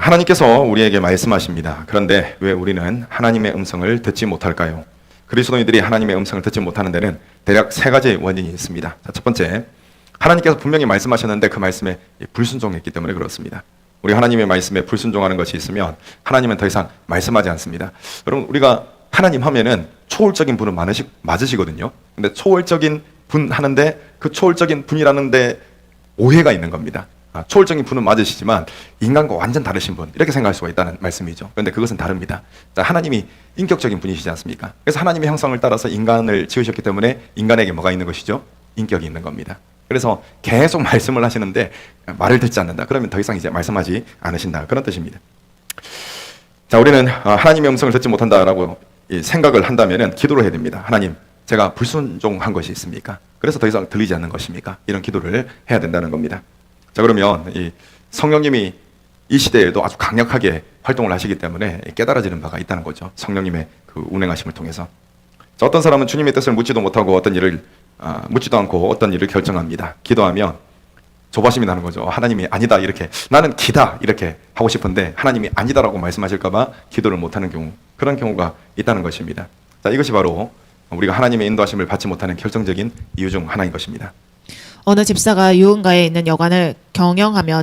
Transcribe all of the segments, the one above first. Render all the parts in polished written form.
하나님께서 우리에게 말씀하십니다. 그런데 왜 우리는 하나님의 음성을 듣지 못할까요? 그리스도인들이 하나님의 음성을 듣지 못하는 데는 대략 세 가지 원인이 있습니다. 자, 첫 번째, 하나님께서 분명히 말씀하셨는데 그 말씀에 불순종했기 때문에 그렇습니다. 우리 하나님의 말씀에 불순종하는 것이 있으면 하나님은 더 이상 말씀하지 않습니다. 여러분, 우리가 하나님 하면은 초월적인 분은 맞으시거든요. 근데 초월적인 분 하는데 그 초월적인 분이라는데 오해가 있는 겁니다. 초월적인 분은 맞으시지만 인간과 완전 다르신 분, 이렇게 생각할 수가 있다는 말씀이죠. 그런데 그것은 다릅니다. 자, 하나님이 인격적인 분이시지 않습니까? 그래서 하나님의 형상을 따라서 인간을 지으셨기 때문에 인간에게 뭐가 있는 것이죠? 인격이 있는 겁니다. 그래서 계속 말씀을 하시는데 말을 듣지 않는다. 그러면 더 이상 이제 말씀하지 않으신다. 그런 뜻입니다. 자, 우리는 하나님의 음성을 듣지 못한다라고 생각을 한다면은 기도를 해야 됩니다. 하나님, 제가 불순종한 것이 있습니까? 그래서 더 이상 들리지 않는 것입니까? 이런 기도를 해야 된다는 겁니다. 자, 그러면 이 성령님이 이 시대에도 아주 강력하게 활동을 하시기 때문에 깨달아지는 바가 있다는 거죠. 성령님의 그 운행하심을 통해서. 자, 어떤 사람은 주님의 뜻을 묻지도 못하고 묻지도 않고 어떤 일을 결정합니다. 기도하면 조바심이 나는 거죠. 하나님이 아니다 이렇게, 나는 기다 이렇게 하고 싶은데 하나님이 아니다라고 말씀하실까 봐 기도를 못하는 경우, 그런 경우가 있다는 것입니다. 자, 이것이 바로 우리가 하나님의 인도하심을 받지 못하는 결정적인 이유 중 하나인 것입니다. 어느 집사가 유흥가에 있는 여관을 경영하며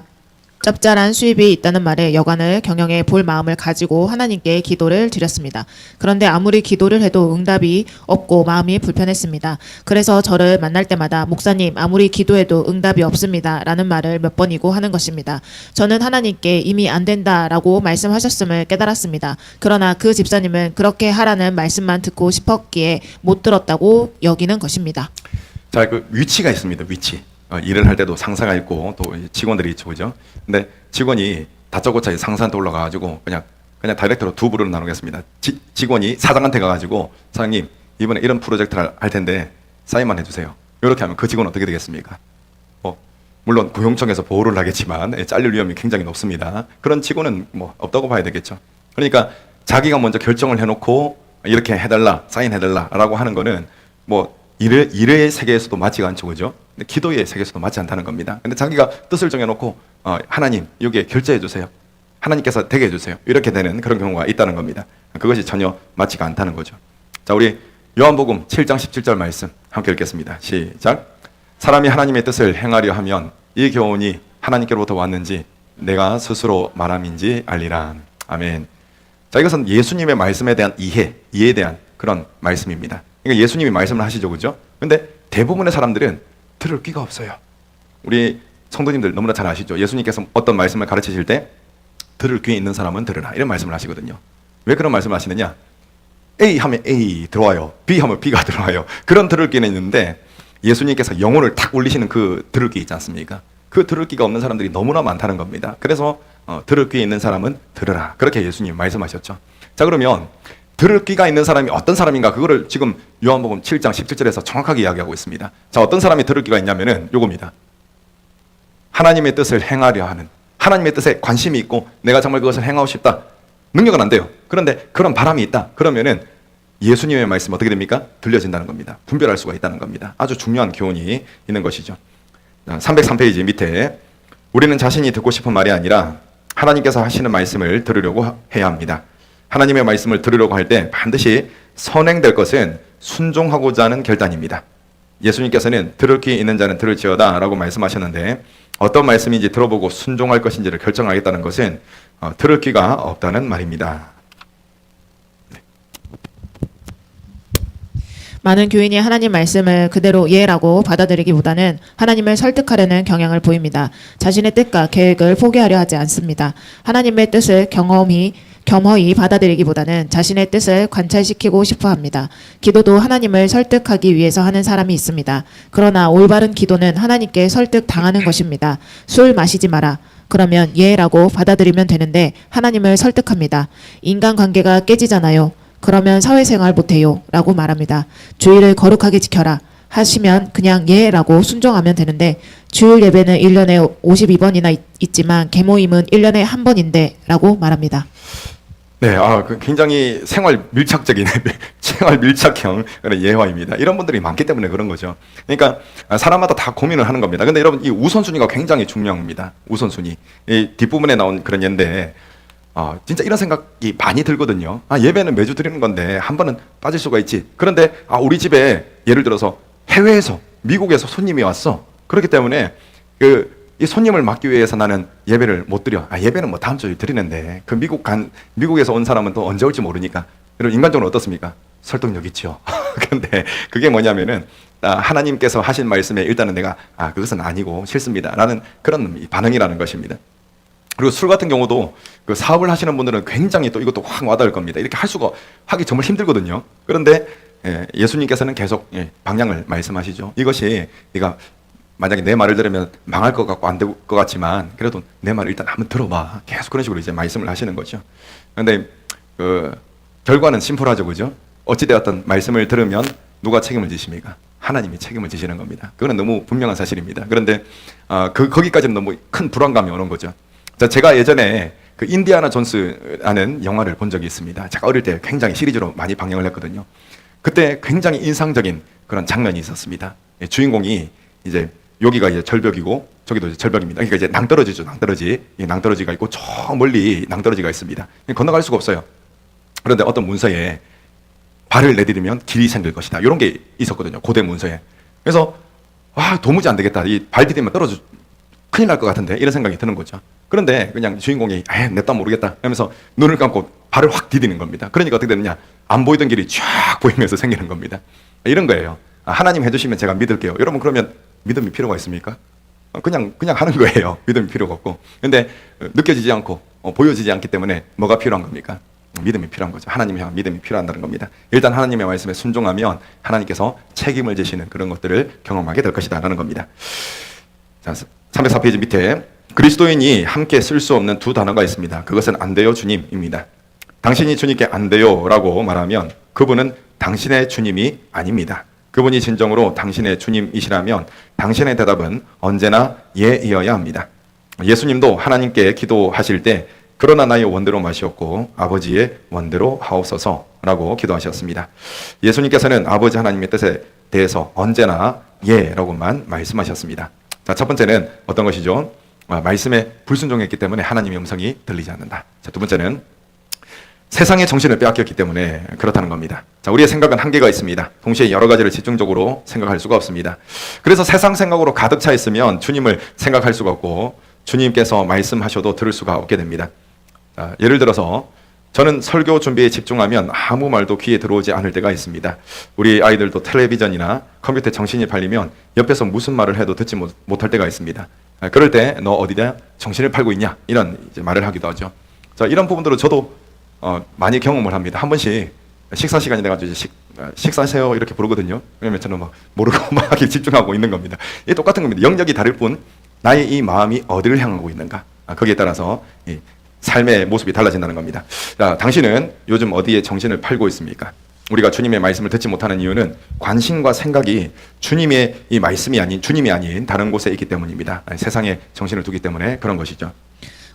짭짤한 수입이 있다는 말에 여관을 경영해 볼 마음을 가지고 하나님께 기도를 드렸습니다. 그런데 아무리 기도를 해도 응답이 없고 마음이 불편했습니다. 그래서 저를 만날 때마다 목사님, 아무리 기도해도 응답이 없습니다 라는 말을 몇 번이고 하는 것입니다. 저는 하나님께 이미 안 된다라고 말씀하셨음을 깨달았습니다. 그러나 그 집사님은 그렇게 하라는 말씀만 듣고 싶었기에 못 들었다고 여기는 것입니다. 자, 그 위치가 있습니다. 위치. 일을 할 때도 상사가 있고 또 직원들이 있죠, 그죠? 근데 직원이 다짜고짜 상사한테 올라가가지고 그냥 다이렉트로 두 부류로 나누겠습니다. 직원이 사장한테 가가지고 사장님, 이번에 이런 프로젝트를 할 텐데 사인만 해주세요. 이렇게 하면 그 직원은 어떻게 되겠습니까? 물론 고용청에서 보호를 하겠지만 잘릴 위험이 굉장히 높습니다. 그런 직원은 뭐 없다고 봐야 되겠죠. 그러니까 자기가 먼저 결정을 해놓고 이렇게 해달라, 사인해달라라고 하는 거는 뭐 일의 세계에서도 맞지가 않죠, 그죠? 근데 기도의 세계에서도 맞지 않다는 겁니다. 근데 자기가 뜻을 정해놓고 하나님, 여기에 결제해 주세요. 하나님께서 되게 해주세요. 이렇게 되는 그런 경우가 있다는 겁니다. 그것이 전혀 맞지가 않다는 거죠. 자, 우리 요한복음 7장 17절 말씀 함께 읽겠습니다. 시작. 사람이 하나님의 뜻을 행하려 하면 이 교훈이 하나님께로부터 왔는지 내가 스스로 말함인지 알리라. 아멘. 자, 이것은 예수님의 말씀에 대한 이해에 대한 그런 말씀입니다. 그러니까 예수님이 말씀을 하시죠, 그죠? 근데 대부분의 사람들은 들을 귀가 없어요. 우리 성도님들 너무나 잘 아시죠? 예수님께서 어떤 말씀을 가르치실 때 들을 귀 있는 사람은 들으라 이런 말씀을 하시거든요. 왜 그런 말씀을 하시느냐? A 하면 A 들어와요. B 하면 B가 들어와요. 그런 들을 귀는 있는데 예수님께서 영혼을 탁 울리시는 그 들을 귀 있지 않습니까? 그 들을 귀가 없는 사람들이 너무나 많다는 겁니다. 그래서 들을 귀 있는 사람은 들으라. 그렇게 예수님이 말씀하셨죠. 자, 그러면 들을 귀가 있는 사람이 어떤 사람인가? 그거를 지금 요한복음 7장 17절에서 정확하게 이야기하고 있습니다. 자, 어떤 사람이 들을 귀가 있냐면은 요겁니다. 하나님의 뜻을 행하려 하는, 하나님의 뜻에 관심이 있고 내가 정말 그것을 행하고 싶다. 능력은 안 돼요. 그런데 그런 바람이 있다. 그러면은 예수님의 말씀 어떻게 됩니까? 들려진다는 겁니다. 분별할 수가 있다는 겁니다. 아주 중요한 교훈이 있는 것이죠. 303페이지 밑에 우리는 자신이 듣고 싶은 말이 아니라 하나님께서 하시는 말씀을 들으려고 해야 합니다. 하나님의 말씀을 들으려고 할 때 반드시 선행될 것은 순종하고자 하는 결단입니다. 예수님께서는 들을 귀 있는 자는 들을지어다 라고 말씀하셨는데 어떤 말씀인지 들어보고 순종할 것인지를 결정하겠다는 것은 들을 귀가 없다는 말입니다. 많은 교인이 하나님 말씀을 그대로 예라고 받아들이기보다는 하나님을 설득하려는 경향을 보입니다. 자신의 뜻과 계획을 포기하려 하지 않습니다. 하나님의 뜻을 겸허히 받아들이기보다는 자신의 뜻을 관찰시키고 싶어 합니다. 기도도 하나님을 설득하기 위해서 하는 사람이 있습니다. 그러나 올바른 기도는 하나님께 설득당하는 것입니다. 술 마시지 마라. 그러면 예라고 받아들이면 되는데 하나님을 설득합니다. 인간관계가 깨지잖아요. 그러면 사회생활 못해요 라고 말합니다. 주일을 거룩하게 지켜라 하시면 그냥 예라고 순종하면 되는데 주일 예배는 1년에 52번이나 있지만 개모임은 1년에 한 번인데 라고 말합니다. 네, 굉장히 생활 밀착적인, 생활 밀착형 그런 예화입니다. 이런 분들이 많기 때문에 그런 거죠. 그러니까 사람마다 다 고민을 하는 겁니다. 근데 여러분, 이 우선순위가 굉장히 중요합니다. 우선순위. 이 뒷부분에 나온 그런 예인데, 진짜 이런 생각이 많이 들거든요. 예배는 매주 드리는 건데, 한 번은 빠질 수가 있지. 그런데, 우리 집에 예를 들어서 해외에서, 미국에서 손님이 왔어. 그렇기 때문에, 이 손님을 막기 위해서 나는 예배를 못 드려. 예배는 뭐 다음 주에 드리는데 그 미국에서 온 사람은 또 언제 올지 모르니까. 여러분 인간적으로 어떻습니까? 설득력 있죠. 그런데 그게 뭐냐면은 하나님께서 하신 말씀에 일단은 내가 그것은 아니고 싫습니다라는 그런 반응이라는 것입니다. 그리고 술 같은 경우도 그 사업을 하시는 분들은 굉장히 또 이것도 확 와닿을 겁니다. 이렇게 하기 정말 힘들거든요. 그런데 예수님께서는 계속 방향을 말씀하시죠. 이것이 네가 만약에 내 말을 들으면 망할 것 같고 안 될 것 같지만 그래도 내 말을 일단 한번 들어봐. 계속 그런 식으로 이제 말씀을 하시는 거죠. 그런데 결과는 심플하죠, 그죠? 어찌되었든 말씀을 들으면 누가 책임을 지십니까? 하나님이 책임을 지시는 겁니다. 그거는 너무 분명한 사실입니다. 그런데 거기까지는 너무 큰 불안감이 오는 거죠. 제가 예전에 그 인디아나 존스라는 영화를 본 적이 있습니다. 제가 어릴 때 굉장히 시리즈로 많이 방영을 했거든요. 그때 굉장히 인상적인 그런 장면이 있었습니다. 주인공이 이제 여기가 이제 절벽이고 저기도 이제 절벽입니다. 그러니까 이제 낭떠러지죠, 낭떠러지. 이 낭떠러지가 있고 저 멀리 낭떠러지가 있습니다. 건너갈 수가 없어요. 그런데 어떤 문서에 발을 내디디면 길이 생길 것이다. 이런 게 있었거든요. 고대 문서에. 그래서 도무지 안 되겠다. 이 발 디디면 큰일 날 것 같은데 이런 생각이 드는 거죠. 그런데 그냥 주인공이 냅다 모르겠다 하면서 눈을 감고 발을 확 디디는 겁니다. 그러니까 어떻게 되느냐? 안 보이던 길이 쫙 보이면서 생기는 겁니다. 이런 거예요. 하나님 해주시면 제가 믿을게요. 여러분 그러면 믿음이 필요가 있습니까? 그냥 하는 거예요. 믿음이 필요가 없고. 근데 느껴지지 않고 보여지지 않기 때문에 뭐가 필요한 겁니까? 믿음이 필요한 거죠. 하나님을 향한 믿음이 필요한다는 겁니다. 일단 하나님의 말씀에 순종하면 하나님께서 책임을 지시는 그런 것들을 경험하게 될 것이다 라는 겁니다. 자, 304페이지 밑에 그리스도인이 함께 쓸 수 없는 두 단어가 있습니다. 그것은 안 돼요 주님입니다. 당신이 주님께 안 돼요 라고 말하면 그분은 당신의 주님이 아닙니다. 그분이 진정으로 당신의 주님이시라면 당신의 대답은 언제나 예이어야 합니다. 예수님도 하나님께 기도하실 때 그러나 나의 원대로 마시옵고 아버지의 원대로 하옵소서라고 기도하셨습니다. 예수님께서는 아버지 하나님의 뜻에 대해서 언제나 예라고만 말씀하셨습니다. 자, 첫 번째는 어떤 것이죠? 말씀에 불순종했기 때문에 하나님의 음성이 들리지 않는다. 자, 두 번째는 세상의 정신을 빼앗겼기 때문에 그렇다는 겁니다. 자, 우리의 생각은 한계가 있습니다. 동시에 여러 가지를 집중적으로 생각할 수가 없습니다. 그래서 세상 생각으로 가득 차 있으면 주님을 생각할 수가 없고 주님께서 말씀하셔도 들을 수가 없게 됩니다. 자, 예를 들어서 저는 설교 준비에 집중하면 아무 말도 귀에 들어오지 않을 때가 있습니다. 우리 아이들도 텔레비전이나 컴퓨터에 정신이 팔리면 옆에서 무슨 말을 해도 듣지 못할 때가 있습니다. 그럴 때 너 어디다 정신을 팔고 있냐 이런 이제 말을 하기도 하죠. 자, 이런 부분들은 저도 많이 경험을 합니다. 한 번씩 식사 시간이 돼가지고 식사하세요 이렇게 부르거든요. 왜냐면 저는 막 모르고 막 집중하고 있는 겁니다. 이게 똑같은 겁니다. 영역이 다를 뿐 나의 이 마음이 어디를 향하고 있는가 거기에 따라서 이 삶의 모습이 달라진다는 겁니다. 자, 당신은 요즘 어디에 정신을 팔고 있습니까? 우리가 주님의 말씀을 듣지 못하는 이유는 관심과 생각이 주님의 이 말씀이 아닌 주님이 아닌 다른 곳에 있기 때문입니다. 세상에 정신을 두기 때문에 그런 것이죠.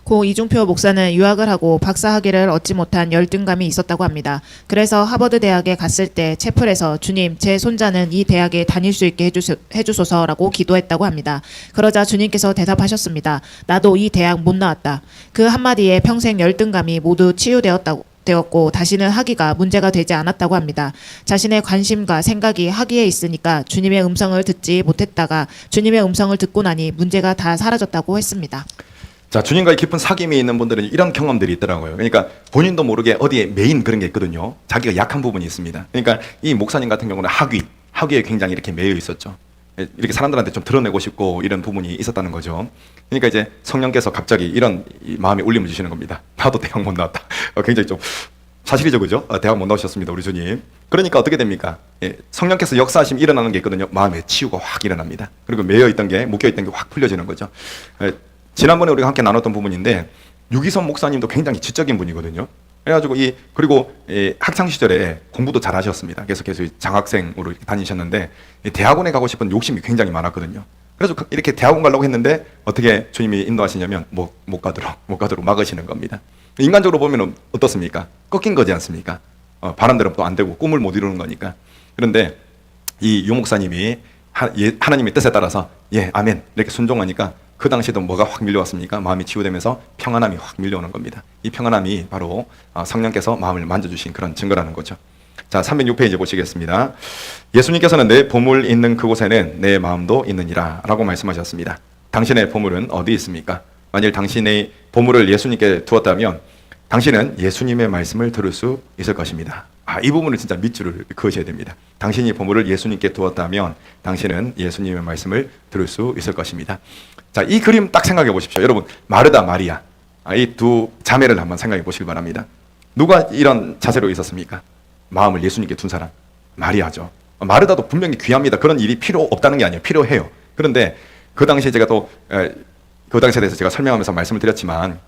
고 이중표 목사는 유학을 하고 박사학위를 얻지 못한 열등감이 있었다고 합니다. 그래서 하버드 대학에 갔을 때 채플에서 주님, 제 손자는 이 대학에 다닐 수 있게 해주소서라고 기도했다고 합니다. 그러자 주님께서 대답하셨습니다. 나도 이 대학 못 나왔다. 그 한마디에 평생 열등감이 모두 치유되었고 다시는 학위가 문제가 되지 않았다고 합니다. 자신의 관심과 생각이 학위에 있으니까 주님의 음성을 듣지 못했다가 주님의 음성을 듣고 나니 문제가 다 사라졌다고 했습니다. 자, 주님과의 깊은 사귐이 있는 분들은 이런 경험들이 있더라고요. 그러니까 본인도 모르게 어디에 메인 그런 게 있거든요. 자기가 약한 부분이 있습니다. 그러니까 이 목사님 같은 경우는 학위에 굉장히 이렇게 매여 있었죠. 이렇게 사람들한테 좀 드러내고 싶고 이런 부분이 있었다는 거죠. 그러니까 이제 성령께서 갑자기 이런 마음에 울림을 주시는 겁니다. 나도 대학 못 나왔다. 굉장히 좀 사실이죠, 그죠? 대학 못 나오셨습니다, 우리 주님. 그러니까 어떻게 됩니까? 성령께서 역사하시면 일어나는 게 있거든요. 마음의 치유가 확 일어납니다. 그리고 매여있던 게, 묶여있던 게 확 풀려지는 거죠. 지난번에 우리가 함께 나눴던 부분인데 유기선 목사님도 굉장히 지적인 분이거든요. 그래가지고 그리고 학창 시절에 공부도 잘 하셨습니다. 계속해서 장학생으로 다니셨는데 대학원에 가고 싶은 욕심이 굉장히 많았거든요. 그래서 이렇게 대학원 가려고 했는데 어떻게 주님이 인도하시냐면 못 가도록 막으시는 겁니다. 인간적으로 보면 어떻습니까? 꺾인 거지 않습니까? 바람대로 또 안 되고 꿈을 못 이루는 거니까. 그런데 이 유 목사님이 하나님의 뜻에 따라서 예, 아멘 이렇게 순종하니까 그 당시에도 뭐가 확 밀려왔습니까? 마음이 치유되면서 평안함이 확 밀려오는 겁니다. 이 평안함이 바로 성령께서 마음을 만져주신 그런 증거라는 거죠. 자, 306페이지 보시겠습니다. 예수님께서는 내 보물 있는 그곳에는 내 마음도 있느니라 라고 말씀하셨습니다. 당신의 보물은 어디 있습니까? 만일 당신의 보물을 예수님께 두었다면 당신은 예수님의 말씀을 들을 수 있을 것입니다. 이 부분을 진짜 밑줄을 그으셔야 됩니다. 당신이 보물을 예수님께 두었다면 당신은 예수님의 말씀을 들을 수 있을 것입니다. 자, 이 그림 딱 생각해 보십시오. 여러분, 마르다, 마리아, 이 두 자매를 한번 생각해 보시기 바랍니다. 누가 이런 자세로 있었습니까? 마음을 예수님께 둔 사람, 마리아죠. 마르다도 분명히 귀합니다. 그런 일이 필요 없다는 게 아니에요. 필요해요. 그런데 그 당시에 제가 또 그 당시에 대해서 제가 설명하면서 말씀을 드렸지만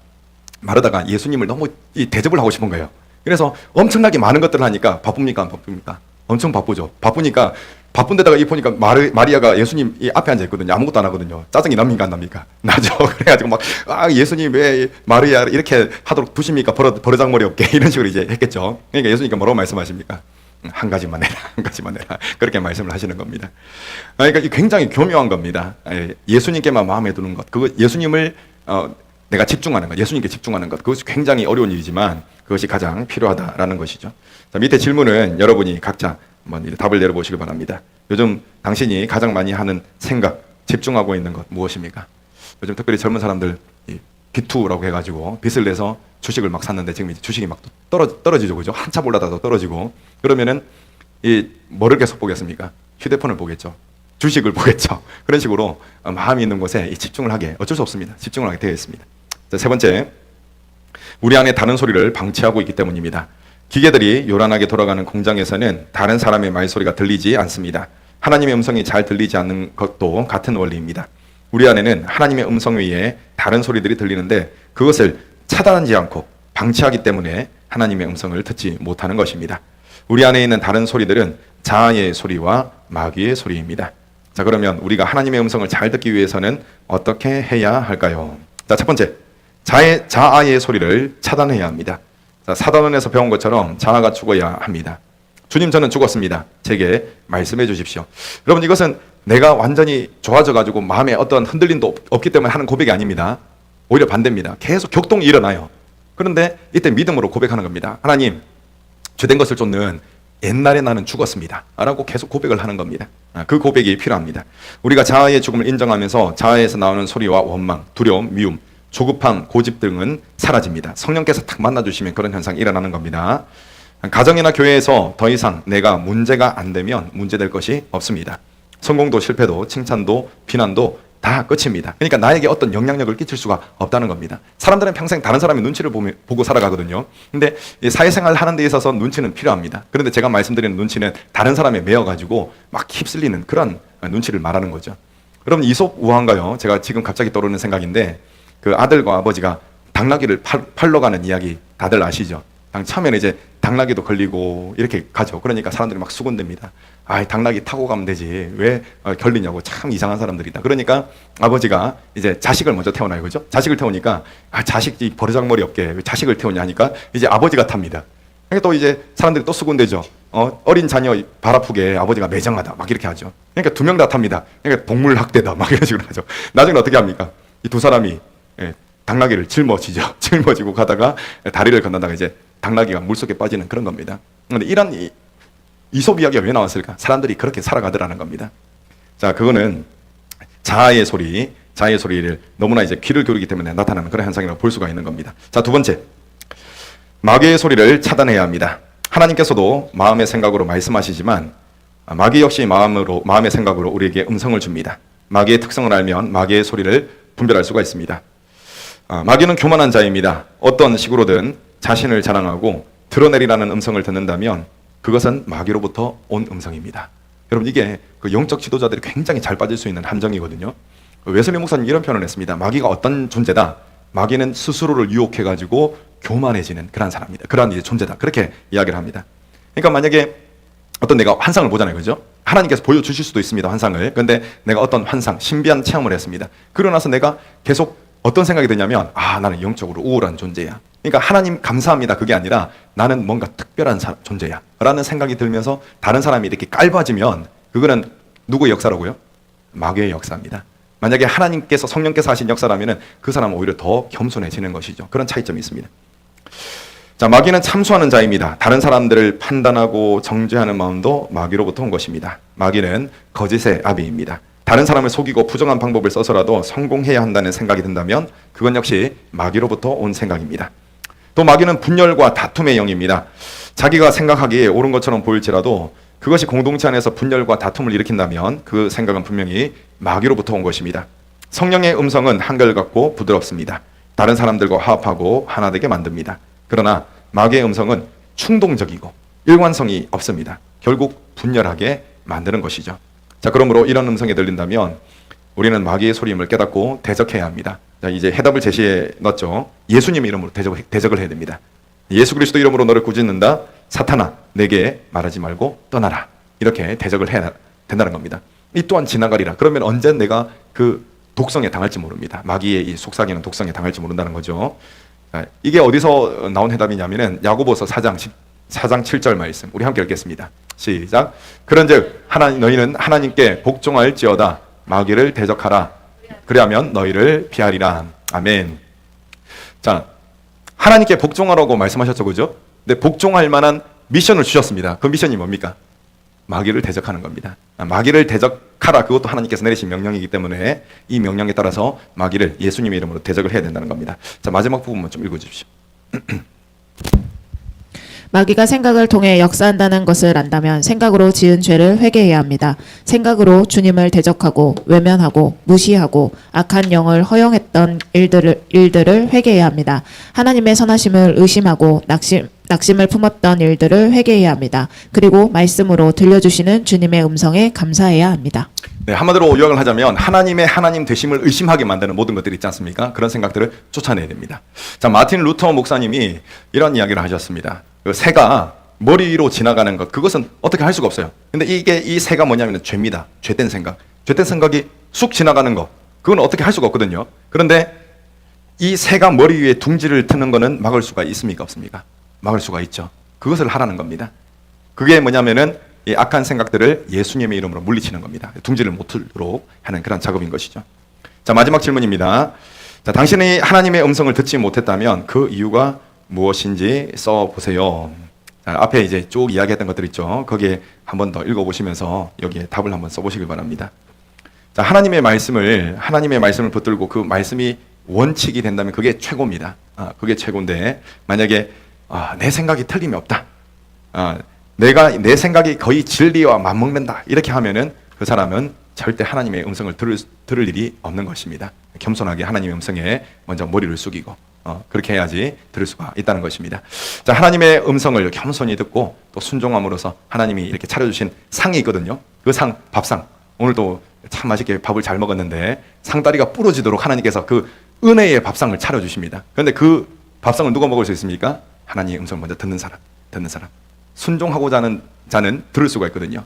마르다가 예수님을 너무 대접을 하고 싶은 거예요. 그래서 엄청나게 많은 것들을 하니까 바쁩니까? 안 바쁩니까? 엄청 바쁘죠. 바쁘니까 바쁜데다가 이 보니까 마리아가 예수님 이 앞에 앉아 있거든요. 아무것도 안 하거든요. 짜증이 납니까? 안 납니까? 나죠. 그래가지고 막 예수님 왜 마리아 이렇게 하도록 두십니까? 버르장머리 없게 이런 식으로 이제 했겠죠. 그러니까 예수님께 뭐라고 말씀하십니까? 한 가지만 해라, 한 가지만 해라. 그렇게 말씀을 하시는 겁니다. 그러니까 굉장히 교묘한 겁니다. 예수님께만 마음에 두는 것, 그거 예수님을 내가 집중하는 것, 예수님께 집중하는 것, 그것이 굉장히 어려운 일이지만 그것이 가장 필요하다라는 것이죠. 자, 밑에 질문은 여러분이 각자 한번 답을 내려보시기 바랍니다. 요즘 당신이 가장 많이 하는 생각, 집중하고 있는 것 무엇입니까? 요즘 특별히 젊은 사람들 비투라고 해가지고 빚을 내서 주식을 막 샀는데 지금 이제 주식이 막 떨어지죠, 그죠? 한참 올라다도 떨어지고 그러면은 뭐를 계속 보겠습니까? 휴대폰을 보겠죠. 주식을 보겠죠. 그런 식으로 마음이 있는 곳에 집중을 하게 어쩔 수 없습니다. 집중을 하게 되어 있습니다. 자, 세 번째, 우리 안에 다른 소리를 방치하고 있기 때문입니다. 기계들이 요란하게 돌아가는 공장에서는 다른 사람의 말소리가 들리지 않습니다. 하나님의 음성이 잘 들리지 않는 것도 같은 원리입니다. 우리 안에는 하나님의 음성 외에 다른 소리들이 들리는데 그것을 차단하지 않고 방치하기 때문에 하나님의 음성을 듣지 못하는 것입니다. 우리 안에 있는 다른 소리들은 자아의 소리와 마귀의 소리입니다. 자, 그러면 우리가 하나님의 음성을 잘 듣기 위해서는 어떻게 해야 할까요? 자, 첫 번째, 자아의 소리를 차단해야 합니다. 자, 사도행전에서 배운 것처럼 자아가 죽어야 합니다. 주님, 저는 죽었습니다. 제게 말씀해 주십시오. 여러분, 이것은 내가 완전히 좋아져가지고 마음에 어떤 흔들림도 없기 때문에 하는 고백이 아닙니다. 오히려 반대입니다. 계속 격동이 일어나요. 그런데 이때 믿음으로 고백하는 겁니다. 하나님, 죄된 것을 쫓는 옛날에 나는 죽었습니다 라고 계속 고백을 하는 겁니다. 그 고백이 필요합니다. 우리가 자아의 죽음을 인정하면서 자아에서 나오는 소리와 원망, 두려움, 미움, 조급함, 고집 등은 사라집니다. 성령께서 딱 만나주시면 그런 현상이 일어나는 겁니다. 가정이나 교회에서 더 이상 내가 문제가 안 되면 문제될 것이 없습니다. 성공도 실패도 칭찬도 비난도 다 끝입니다. 그러니까 나에게 어떤 영향력을 끼칠 수가 없다는 겁니다. 사람들은 평생 다른 사람의 눈치를 보고 살아가거든요. 근데 사회생활 하는 데 있어서 눈치는 필요합니다. 그런데 제가 말씀드리는 눈치는 다른 사람에 매여가지고 막 휩쓸리는 그런 눈치를 말하는 거죠. 여러분, 이솝 우화인가요? 제가 지금 갑자기 떠오르는 생각인데 그 아들과 아버지가 당나귀를 팔러 가는 이야기 다들 아시죠? 처음에는 이제 당나귀도 걸리고 이렇게 가죠. 그러니까 사람들이 막 수군댑니다. 당나귀 타고 가면 되지. 왜 걸리냐고. 참 이상한 사람들이다. 그러니까 아버지가 이제 자식을 먼저 태워놔요. 그죠? 자식을 태우니까 자식이 버르장머리 없게 왜 자식을 태우냐 하니까 이제 아버지가 탑니다. 그러니까 또 이제 사람들이 또 수군대죠. 어린 자녀 발 아프게 아버지가 매정하다. 막 이렇게 하죠. 그러니까 두 명 다 탑니다. 그러니까 동물학대다. 막 이런 식으로 하죠. 나중에 어떻게 합니까? 이 두 사람이 당나귀를 짊어지죠. 짊어지고 가다가 다리를 건너다가 이제 당나귀가 물속에 빠지는 그런 겁니다. 그런데 이런 이솝 이야기가 왜 나왔을까? 사람들이 그렇게 살아가더라는 겁니다. 자, 그거는 자아의 소리를 너무나 이제 귀를 기울이기 때문에 나타나는 그런 현상이라고 볼 수가 있는 겁니다. 자, 두 번째, 마귀의 소리를 차단해야 합니다. 하나님께서도 마음의 생각으로 말씀하시지만 마귀 역시 마음의 생각으로 우리에게 음성을 줍니다. 마귀의 특성을 알면 마귀의 소리를 분별할 수가 있습니다. 마귀는 교만한 자입니다. 어떤 식으로든 자신을 자랑하고 드러내리라는 음성을 듣는다면 그것은 마귀로부터 온 음성입니다. 여러분, 이게 그 영적 지도자들이 굉장히 잘 빠질 수 있는 함정이거든요. 웨슬리 목사님 이런 표현을 했습니다. 마귀가 어떤 존재다? 마귀는 스스로를 유혹해가지고 교만해지는 그런 사람입니다. 그런 이제 존재다. 그렇게 이야기를 합니다. 그러니까 만약에 어떤 내가 환상을 보잖아요. 그죠? 하나님께서 보여주실 수도 있습니다. 환상을. 그런데 내가 어떤 환상, 신비한 체험을 했습니다. 그러고 나서 내가 계속 어떤 생각이 드냐면 나는 영적으로 우울한 존재야. 그러니까 하나님 감사합니다 그게 아니라 나는 뭔가 특별한 존재야 라는 생각이 들면서 다른 사람이 이렇게 깔봐지면 그거는 누구의 역사라고요? 마귀의 역사입니다. 만약에 하나님께서 성령께서 하신 역사라면 그 사람은 오히려 더 겸손해지는 것이죠. 그런 차이점이 있습니다. 자, 마귀는 참소하는 자입니다. 다른 사람들을 판단하고 정죄하는 마음도 마귀로부터 온 것입니다. 마귀는 거짓의 아비입니다. 다른 사람을 속이고 부정한 방법을 써서라도 성공해야 한다는 생각이 든다면 그건 역시 마귀로부터 온 생각입니다. 또 마귀는 분열과 다툼의 영입니다. 자기가 생각하기에 옳은 것처럼 보일지라도 그것이 공동체 안에서 분열과 다툼을 일으킨다면 그 생각은 분명히 마귀로부터 온 것입니다. 성령의 음성은 한결같고 부드럽습니다. 다른 사람들과 화합하고 하나 되게 만듭니다. 그러나 마귀의 음성은 충동적이고 일관성이 없습니다. 결국 분열하게 만드는 것이죠. 자, 그러므로 이런 음성이 들린다면 우리는 마귀의 소리임을 깨닫고 대적해야 합니다. 자, 이제 해답을 제시해 놨죠. 예수님의 이름으로 대적을 해야 됩니다. 예수 그리스도 이름으로 너를 꾸짖는다. 사탄아, 내게 말하지 말고 떠나라. 이렇게 대적을 해야 된다는 겁니다. 이 또한 지나가리라. 그러면 언제 내가 그 독성에 당할지 모릅니다. 마귀의 이 속삭이는 독성에 당할지 모른다는 거죠. 이게 어디서 나온 해답이냐면은 야고보서 4장 7절 말씀. 우리 함께 읽겠습니다. 시작. 그런즉 너희는 하나님께 복종할지어다. 마귀를 대적하라. 그리하면 너희를 피하리라. 아멘. 자, 하나님께 복종하라고 말씀하셨죠, 그죠? 근데 복종할 만한 미션을 주셨습니다. 그 미션이 뭡니까? 마귀를 대적하는 겁니다. 마귀를 대적하라. 그것도 하나님께서 내리신 명령이기 때문에 이 명령에 따라서 마귀를 예수님의 이름으로 대적을 해야 된다는 겁니다. 자, 마지막 부분만 좀 읽어주십시오. 마귀가 생각을 통해 역사한다는 것을 안다면 생각으로 지은 죄를 회개해야 합니다. 생각으로 주님을 대적하고 외면하고 무시하고 악한 영을 허용했던 일들을 회개해야 합니다. 하나님의 선하심을 의심하고 낙심을 품었던 일들을 회개해야 합니다. 그리고 말씀으로 들려주시는 주님의 음성에 감사해야 합니다. 네, 한마디로 요약을 하자면 하나님의 하나님 되심을 의심하게 만드는 모든 것들이 있지 않습니까? 그런 생각들을 쫓아내야 됩니다. 자, 마틴 루터 목사님이 이런 이야기를 하셨습니다. 그 새가 머리 위로 지나가는 것, 그것은 어떻게 할 수가 없어요. 근데 이 새가 뭐냐면 죄입니다. 죄된 생각. 죄된 생각이 쑥 지나가는 거, 그건 어떻게 할 수가 없거든요. 그런데 이 새가 머리 위에 둥지를 트는 거는 막을 수가 있습니까? 없습니까? 막을 수가 있죠. 그것을 하라는 겁니다. 그게 뭐냐면은 이 악한 생각들을 예수님의 이름으로 물리치는 겁니다. 둥지를 못 틀도록 하는 그런 작업인 것이죠. 자, 마지막 질문입니다. 자, 당신이 하나님의 음성을 듣지 못했다면 그 이유가 무엇인지 써보세요. 자, 앞에 이제 쭉 이야기했던 것들 있죠. 거기에 한 번 더 읽어보시면서 여기에 답을 한번 써보시길 바랍니다. 자, 하나님의 말씀을 붙들고 그 말씀이 원칙이 된다면 그게 최고입니다. 그게 최고인데 만약에 내 생각이 틀림이 없다. 내 생각이 거의 진리와 맞먹는다. 이렇게 하면은 그 사람은 절대 하나님의 음성을 들을 일이 없는 것입니다. 겸손하게 하나님의 음성에 먼저 머리를 숙이고 그렇게 해야지 들을 수가 있다는 것입니다. 자, 하나님의 음성을 겸손히 듣고 또 순종함으로써 하나님이 이렇게 차려주신 상이 있거든요. 그 상, 밥상. 오늘도 참 맛있게 밥을 잘 먹었는데 상다리가 부러지도록 하나님께서 그 은혜의 밥상을 차려주십니다. 그런데 그 밥상을 누가 먹을 수 있습니까? 하나님의 음성을 먼저 듣는 사람. 순종하고자 하는 자는 들을 수가 있거든요.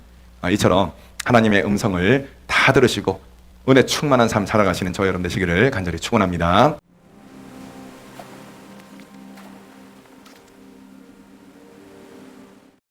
이처럼 하나님의 음성을 다 들으시고 은혜 충만한 삶 살아가시는 저 여러분 되시기를 간절히 축원합니다.